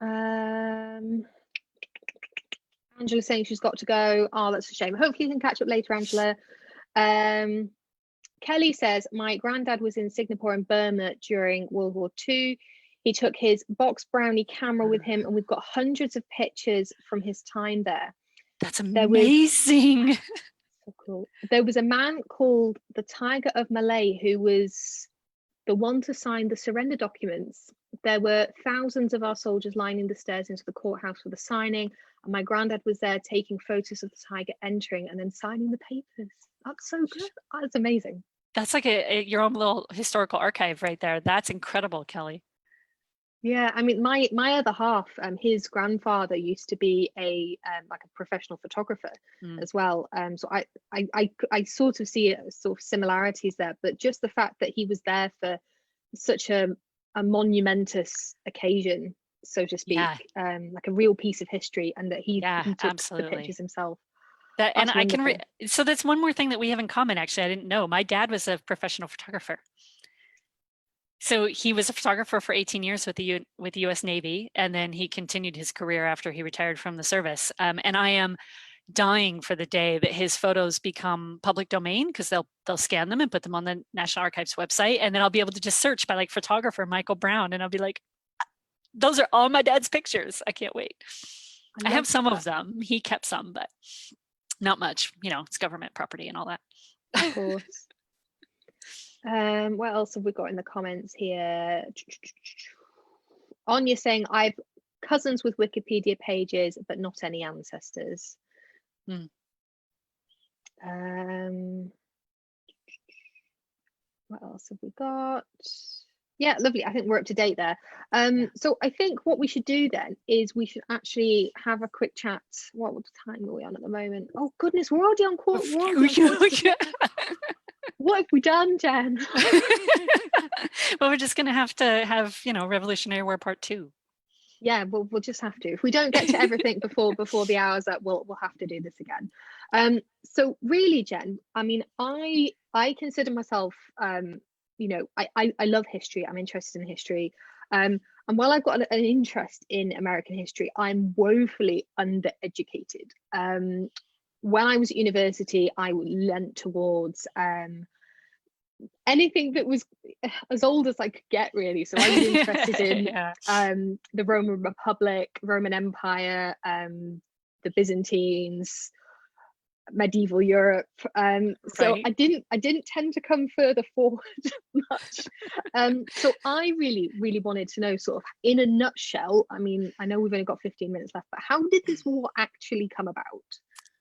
Angela's saying she's got to go. Oh, that's a shame. Hopefully you can catch up later, Angela. Kelly says, my granddad was in Singapore and Burma during World War II. He took his box brownie camera with him, and we've got hundreds of pictures from his time there. That's amazing. So cool. There was a man called the Tiger of Malay who was the one to sign the surrender documents. There were thousands of our soldiers lining the stairs into the courthouse for the signing, and my granddad was there taking photos of the tiger entering and then signing the papers. That's so good. That's amazing. That's like your own little historical archive right there. That's incredible, Kelly. Yeah, I mean, my other half, his grandfather used to be a like a professional photographer as well. So I sort of see sort of similarities there, but just the fact that he was there for such a monumentous occasion, so to speak, like a real piece of history, and that he took absolutely the pictures himself. That, and I can so that's one more thing that we have in common. Actually, I didn't know my dad was a professional photographer. So he was a photographer for 18 years with the U.S. Navy, and then he continued his career after he retired from the service. And I am dying for the day that his photos become public domain, because they'll scan them and put them on the National Archives website, and then I'll be able to just search by like photographer Michael Brown, and I'll be like, those are all my dad's pictures. I can't wait. I have some of them. He kept some, but not much. It's government property and all that. Of course. What else have we got in the comments here? Anya saying, I've cousins with Wikipedia pages, but not any ancestors. What else have we got? Yeah, lovely. I think we're up to date there. So I think what we should do then is we should actually have a quick chat. What time are we on at the moment? Oh goodness, we're already on court. What have we done, Jen? Well, we're just going to have Revolutionary War Part 2. Yeah, we'll just have to. If we don't get to everything before the hour's up, we'll have to do this again. So really, Jen, I mean, I consider myself, I love history. I'm interested in history. And while I've got an interest in American history, I'm woefully undereducated. When I was at university, I leant towards anything that was as old as I could get, really. So I was interested in the Roman Republic, Roman Empire, the Byzantines, medieval Europe. So I didn't tend to come further forward much. So I really wanted to know, sort of in a nutshell, I mean, I know we've only got 15 minutes left, but how did this war actually come about?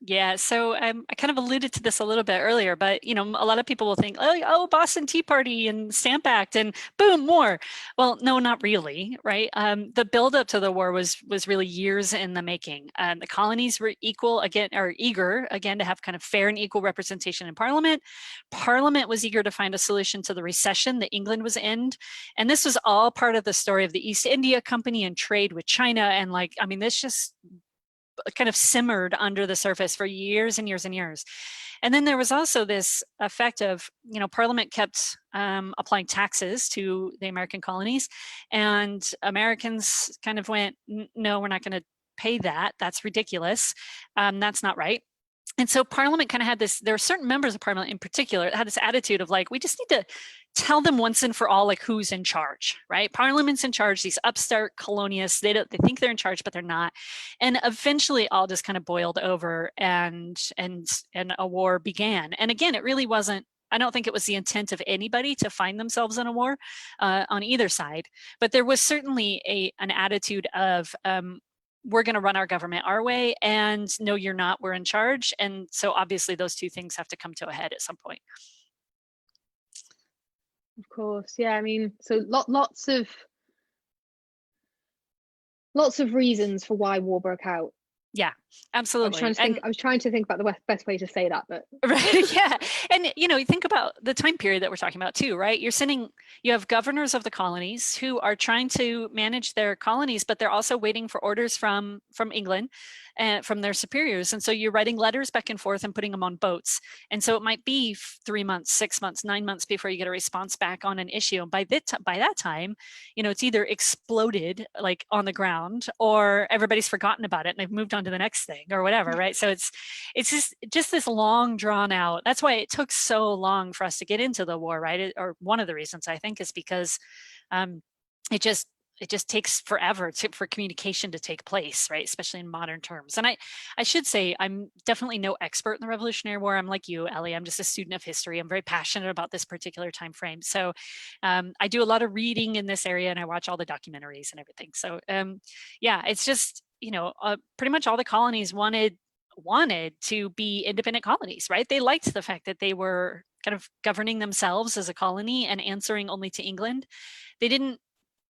Yeah, so I kind of alluded to this a little bit earlier, but a lot of people will think, oh, Boston Tea Party and Stamp Act and boom, war. Well, no, not really, right? The buildup to the war was really years in the making. The colonies were eager again to have kind of fair and equal representation in Parliament. Parliament was eager to find a solution to the recession that England was in, and this was all part of the story of the East India Company and trade with China. And this just kind of simmered under the surface for years and years and years. And then there was also this effect of, Parliament kept applying taxes to the American colonies, and Americans kind of went, no, we're not going to pay that. That's ridiculous. That's not right. And so Parliament kind of had this, there are certain members of Parliament in particular that had this attitude of like, we just need to tell them once and for all, like, who's in charge, right? Parliament's in charge, these upstart colonialists, they think they're in charge, but they're not. And eventually all just kind of boiled over and a war began. And again, it really wasn't, I don't think it was the intent of anybody to find themselves in a war on either side, but there was certainly an attitude of, we're going to run our government our way, and no, you're not, we're in charge. And so obviously those two things have to come to a head at some point. Of course, yeah. I mean, so lots of reasons for why war broke out. Yeah, absolutely. I was trying to think about the best way to say that, but right, yeah. And you think about the time period that we're talking about too, right? You have governors of the colonies who are trying to manage their colonies, but they're also waiting for orders from England and from their superiors. And so you're writing letters back and forth and putting them on boats. And so it might be 3 months, 6 months, 9 months before you get a response back on an issue. And by that time, it's either exploded like on the ground, or everybody's forgotten about it and they've moved on to the next thing or whatever, right? So it's just this long drawn out. That's why it took so long for us to get into the war, right? Or one of the reasons, I think, is because it just takes forever for communication to take place, right? Especially in modern terms. And I should say, I'm definitely no expert in the Revolutionary War. I'm like you, Ellie. I'm just a student of history. I'm very passionate about this particular time frame. So I do a lot of reading in this area, and I watch all the documentaries and everything. So yeah, it's just, pretty much all the colonies wanted to be independent colonies, right? They liked the fact that they were kind of governing themselves as a colony and answering only to England. They didn't.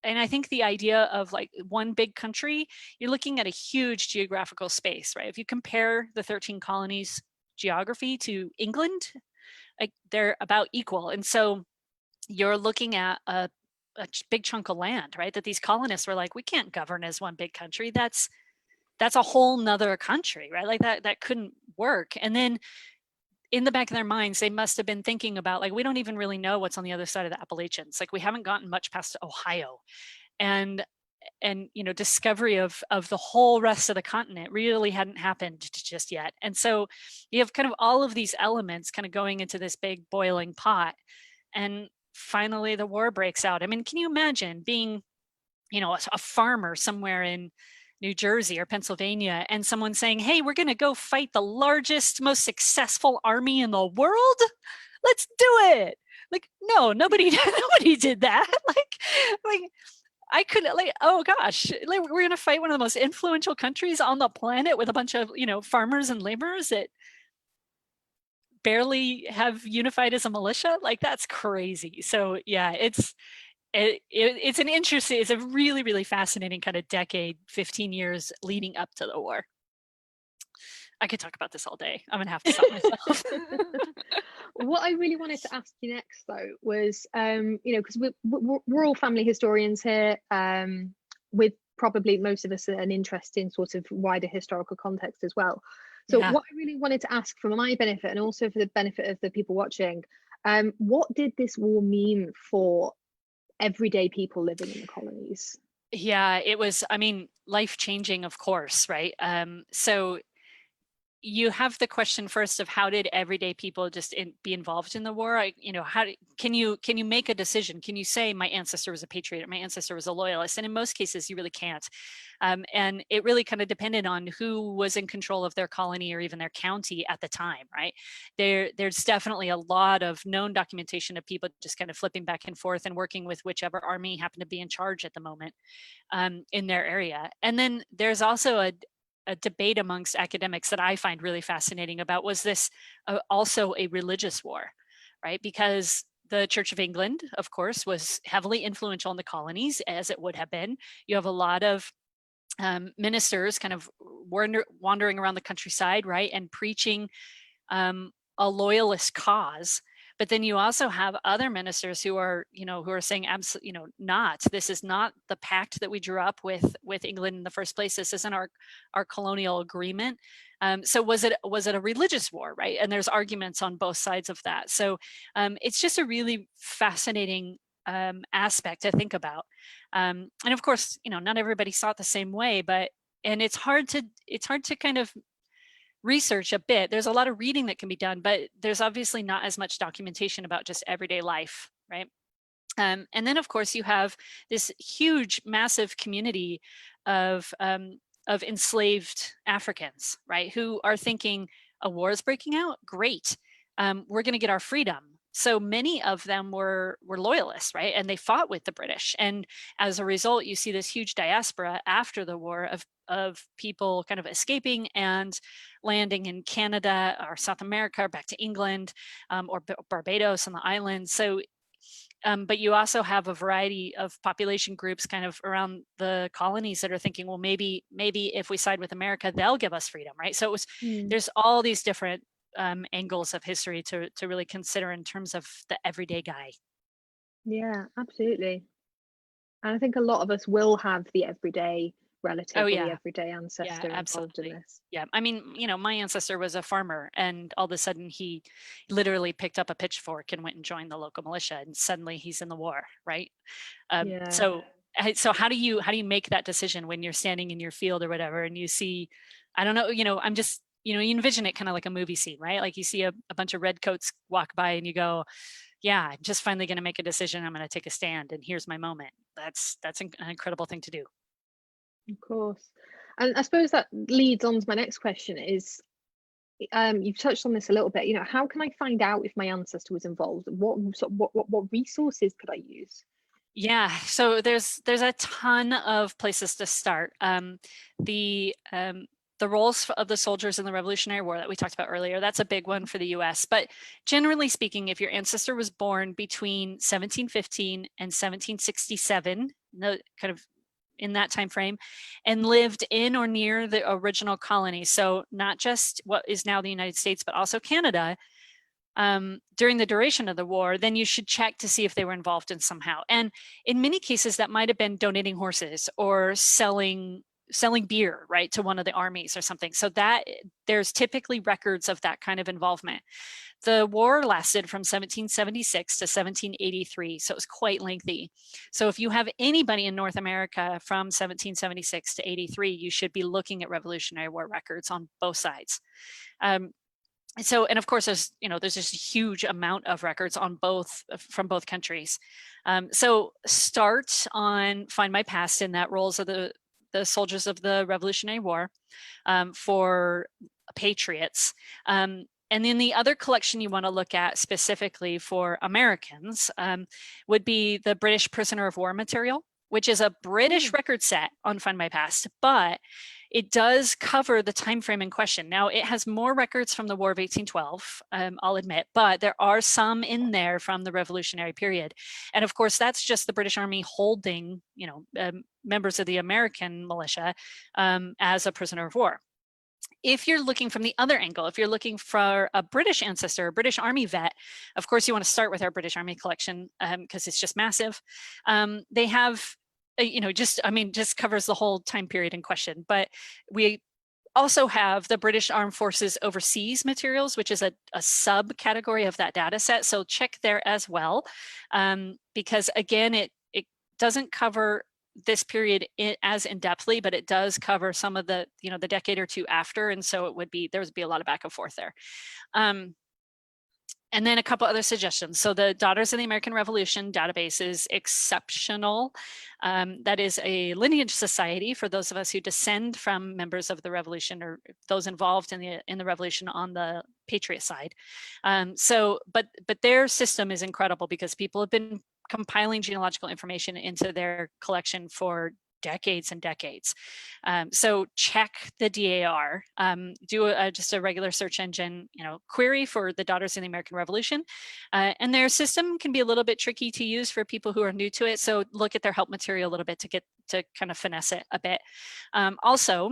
And I think the idea of like one big country, you're looking at a huge geographical space, right? If you compare the 13 colonies geography to England, like they're about equal. And so you're looking at a big chunk of land, right? That these colonists were like, we can't govern as one big country. That's a whole nother country, right? Like that couldn't work. And then in the back of their minds, they must have been thinking about like, we don't even really know what's on the other side of the Appalachians. Like we haven't gotten much past Ohio, and discovery of the whole rest of the continent really hadn't happened just yet. And so you have kind of all of these elements kind of going into this big boiling pot, and finally the war breaks out. I mean, can you imagine being, a farmer somewhere in New Jersey or Pennsylvania, and someone saying, hey, we're going to go fight the largest, most successful army in the world? Let's do it. Like, no, nobody did that. like I could, like, oh gosh, like, we're going to fight one of the most influential countries on the planet with a bunch of, farmers and laborers that barely have unified as a militia. Like, that's crazy. So yeah, it's a really, really fascinating kind of decade, 15 years leading up to the war. I could talk about this all day. I'm gonna have to stop myself. What I really wanted to ask you next though was, because we're all family historians here, with probably most of us an interest in sort of wider historical context as well. So yeah. What I really wanted to ask for my benefit and also for the benefit of the people watching, what did this war mean for everyday people living in the colonies? Yeah, it was, life-changing, of course, right? So you have the question first of how did everyday people just be involved in the war? Can you make a decision? Can you say my ancestor was a patriot or my ancestor was a loyalist? And in most cases, you really can't. And it really kind of depended on who was in control of their colony or even their county at the time, right? There's definitely a lot of known documentation of people just kind of flipping back and forth and working with whichever army happened to be in charge at the moment in their area. And then there's also a debate amongst academics that I find really fascinating about, was this also a religious war, right? Because the Church of England, of course, was heavily influential in the colonies, as it would have been. You have a lot of ministers kind of wandering around the countryside, right? And preaching a loyalist cause. But then you also have other ministers who are, who are saying absolutely, this is not the pact that we drew up with England in the first place. This isn't our colonial agreement. So was it a religious war, right? And there's arguments on both sides of that. So it's just a really fascinating aspect to think about. And of course, not everybody saw it the same way, and it's hard to kind of research a bit. There's a lot of reading that can be done, but there's obviously not as much documentation about just everyday life, right? And then of course you have this huge, massive community of enslaved Africans, right? Who are thinking a war is breaking out, great. We're going to get our freedom. So many of them were loyalists, right? And they fought with the British. And as a result, you see this huge diaspora after the war of people kind of escaping and landing in Canada or South America or back to England, or Barbados and the islands. So but you also have a variety of population groups kind of around the colonies that are thinking, well, maybe if we side with America, they'll give us freedom, right? So there's all these different angles of history to really consider in terms of the everyday guy. Yeah, absolutely. And I think a lot of us will have the everyday relative or the everyday ancestor involved in this. Yeah, I mean, my ancestor was a farmer, and all of a sudden he literally picked up a pitchfork and went and joined the local militia, and suddenly he's in the war, right? So how do you make that decision when you're standing in your field or whatever, and you see, I don't know, I'm just, you envision it kind of like a movie scene, right? Like you see a bunch of redcoats walk by and you go, yeah, I'm just finally going to make a decision. I'm going to take a stand, and here's my moment. That's an incredible thing to do. Of course. And I suppose that leads on to my next question is, you've touched on this a little bit, how can I find out if my ancestor was involved? What resources could I use? Yeah, so there's a ton of places to start. The roles of the soldiers in the Revolutionary War that we talked about earlier, that's a big one for the US. But generally speaking, if your ancestor was born between 1715 and 1767, kind of in that time frame, and lived in or near the original colony, so not just what is now the United States, but also Canada, during the duration of the war, then you should check to see if they were involved in somehow. And in many cases, that might have been donating horses or selling beer, right, to one of the armies or something. So that there's typically records of that kind of involvement. The war lasted from 1776 to 1783, so it was quite lengthy. So if you have anybody in North America from 1776 to 83, you should be looking at Revolutionary War records on both sides. So, and of course, there's this huge amount of records on from both countries. So start on Findmypast in that roles of the soldiers of the Revolutionary War for patriots. And then the other collection you want to look at specifically for Americans would be the British Prisoner of War material, which is a British record set on Findmypast, but it does cover the time frame in question. Now, it has more records from the War of 1812, I'll admit, but there are some in there from the Revolutionary period. And of course, that's just the British Army holding, members of the American militia as a prisoner of war. If you're looking from the other angle, if you're looking for a British ancestor, a British Army vet, of course, you want to start with our British Army collection because it's just massive. They have, just covers the whole time period in question. But we also have the British Armed Forces Overseas materials, which is a subcategory of that data set. So check there as well, because again, it doesn't cover this period as in-depthly, but it does cover some of the, the decade or two after. And so there would be a lot of back and forth there. And then a couple other suggestions. So the Daughters of the American Revolution database is exceptional. That is a lineage society for those of us who descend from members of the revolution or those involved in the revolution on the patriot side. But their system is incredible because people have been compiling genealogical information into their collection for decades and decades. So check the DAR, do just a regular search engine, query for the Daughters of the American Revolution. And their system can be a little bit tricky to use for people who are new to it. So look at their help material a little bit to kind of finesse it a bit. Also,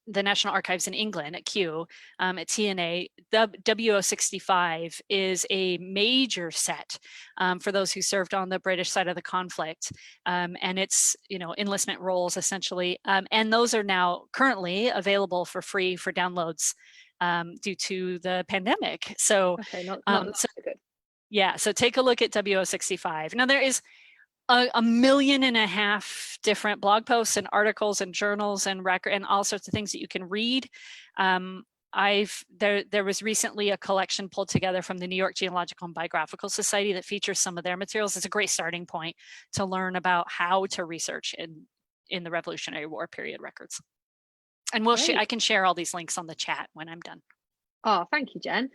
the National Archives in England at Kew, at TNA, the W065 is a major set for those who served on the British side of the conflict. And it's, enlistment rolls essentially. And those are now currently available for free for downloads due to the pandemic. So, Okay, not so good. yeah, so take a look at W065. Now there is a million and a half different blog posts and articles and journals and record and all sorts of things that you can read. There was recently a collection pulled together from the New York Genealogical and Biographical Society that features some of their materials. It's a great starting point to learn about how to research in the Revolutionary War period records. And I can share all these links on the chat when I'm done. Oh, thank you, Jen.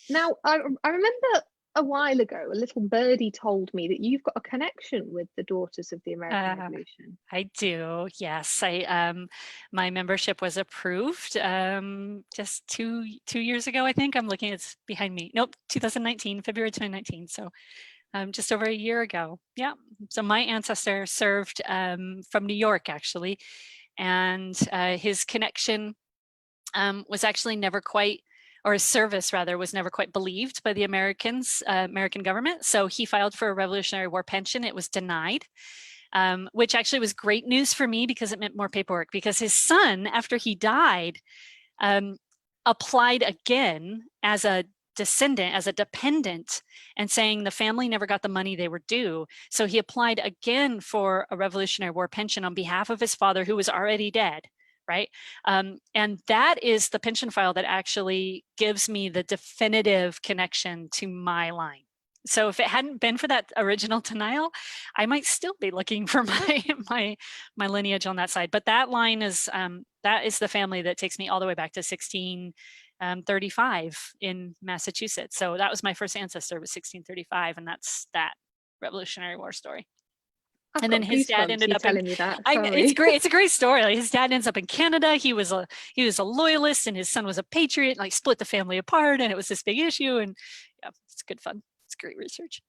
Now, I remember a while ago, a little birdie told me that you've got a connection with the Daughters of the American Revolution. I do, yes. My membership was approved just two years ago, I think. I'm looking, it's behind me. Nope, 2019, February 2019. So just over a year ago. Yeah. So my ancestor served from New York, actually. And his connection was actually never quite, or his service rather, was never quite believed by the American government. So he filed for a Revolutionary War pension. It was denied, which actually was great news for me because it meant more paperwork, because his son, after he died, applied again as a descendant, as a dependent, and saying the family never got the money they were due. So he applied again for a Revolutionary War pension on behalf of his father, who was already dead. Right. And that is the pension file that actually gives me the definitive connection to my line. So if it hadn't been for that original denial, I might still be looking for my lineage on that side. But that line is that is the family that takes me all the way back to 1635 in Massachusetts. So that was my first ancestor, was 1635, and that's that Revolutionary War story. And then his dad ended up telling me that. It's great. It's a great story. Like, his dad ends up in Canada. He was a loyalist, and his son was a patriot. Like, split the family apart, and it was this big issue. And yeah, it's good fun. It's great research.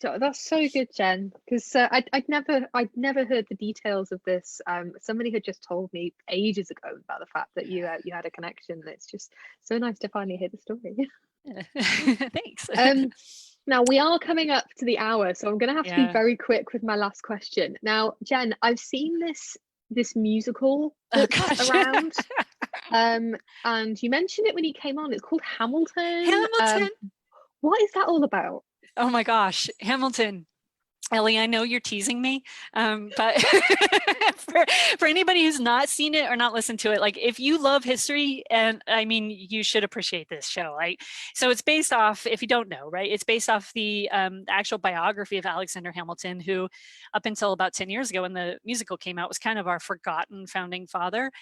That's so good, Jen. Because I'd never heard the details of this. Somebody had just told me ages ago about the fact that you had a connection. It's just so nice to finally hear the story. Thanks. Now we are coming up to the hour, so I'm going to have to be very quick with my last question. Now, Jen, I've seen this musical that's around, and you mentioned it when you came on. It's called Hamilton. What is that all about? Oh my gosh, Hamilton. Ellie, I know you're teasing me, but for anybody who's not seen it or not listened to it, like, if you love history, and I mean, you should appreciate this show, right? So it's based off, if you don't know, right, it's based off the actual biography of Alexander Hamilton, who up until about 10 years ago when the musical came out was kind of our forgotten founding father.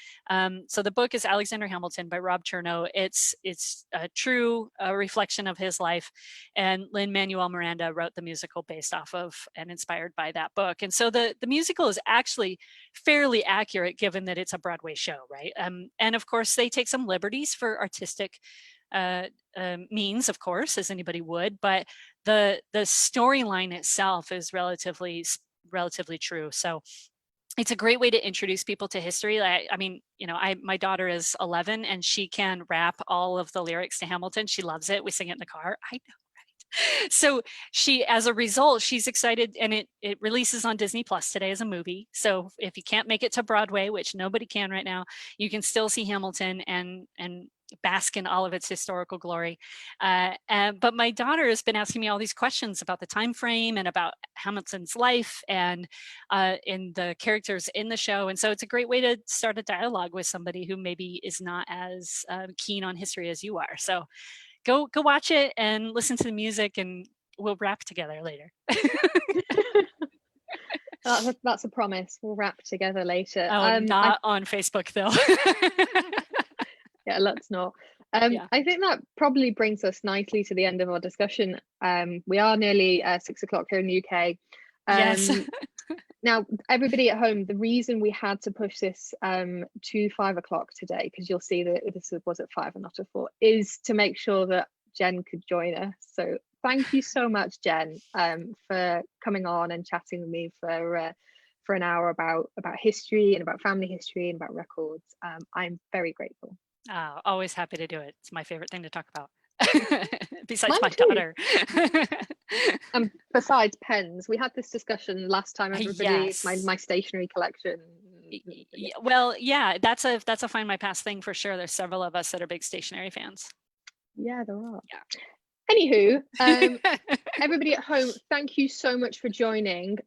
So the book is Alexander Hamilton by Rob Chernow. It's a true reflection of his life, and Lin-Manuel Miranda wrote the musical based off of and inspired by that book. And so the musical is actually fairly accurate, given that it's a Broadway show, right? And of course, they take some liberties for artistic means, of course, as anybody would, but the storyline itself is relatively true. So it's a great way to introduce people to history. I mean, my daughter is 11 and she can rap all of the lyrics to Hamilton. She loves it. We sing it in the car. I know. So as a result, she's excited, and it releases on Disney Plus today as a movie. So if you can't make it to Broadway, which nobody can right now, you can still see Hamilton and bask in all of its historical glory. But my daughter has been asking me all these questions about the time frame and about Hamilton's life and in the characters in the show. And so it's a great way to start a dialogue with somebody who maybe is not as keen on history as you are. So go watch it and listen to the music, and we'll rap together later. That's a promise. We'll rap together later. Not on Facebook though. Yeah, let's not. I think that probably brings us nicely to the end of our discussion. We are nearly 6 o'clock here in the UK. Yes. Now, everybody at home, the reason we had to push this to 5 o'clock today, because you'll see that this was at 5 and not at 4, is to make sure that Jen could join us. So thank you so much, Jen, for coming on and chatting with me for for an hour about history and about family history and about records. I'm very grateful. Always happy to do it. It's my favorite thing to talk about. Besides Mine my too. daughter. And besides pens, we had this discussion last time, everybody. Yes. My stationery collection. Well, yeah, that's a Findmypast thing for sure. There's several of us that are big stationery fans. Yeah, there are. Yeah. Anywho, everybody at home, thank you so much for joining.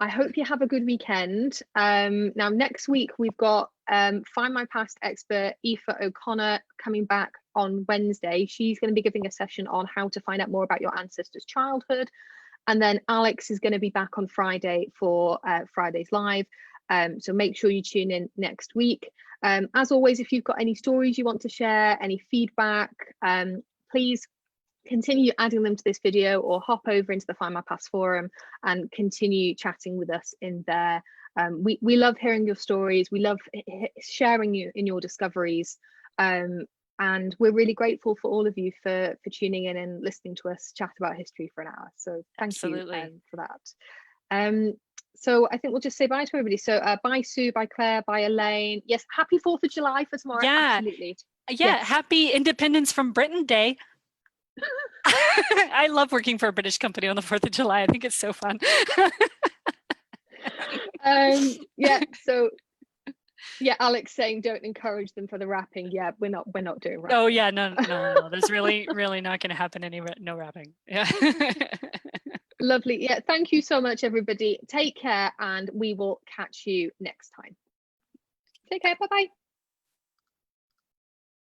I hope you have a good weekend. Now, next week, we've got Findmypast expert Aoife O'Connor coming back on Wednesday. She's going to be giving a session on how to find out more about your ancestors' childhood. And then Alex is going to be back on Friday for Friday's Live. So make sure you tune in next week. As always, if you've got any stories you want to share, any feedback, please continue adding them to this video or hop over into the Findmypast forum and continue chatting with us in there. We love hearing your stories. We love sharing you in your discoveries. And we're really grateful for all of you for tuning in and listening to us chat about history for an hour. So thank you for that. So I think we'll just say bye to everybody. So bye Sue, bye Claire, bye Elaine. Yes, happy 4th of July for tomorrow. Yeah, absolutely. Yeah, yes. Happy Independence from Britain Day. I love working for a British company on the 4th of July. I think it's so fun. Yeah, so yeah, Alex saying don't encourage them for the rapping. Yeah, we're not doing rapping. Oh yeah, no. There's really not going to happen no rapping. Yeah. Lovely. Yeah, thank you so much, everybody. Take care, and we will catch you next time. Take care. Bye-bye.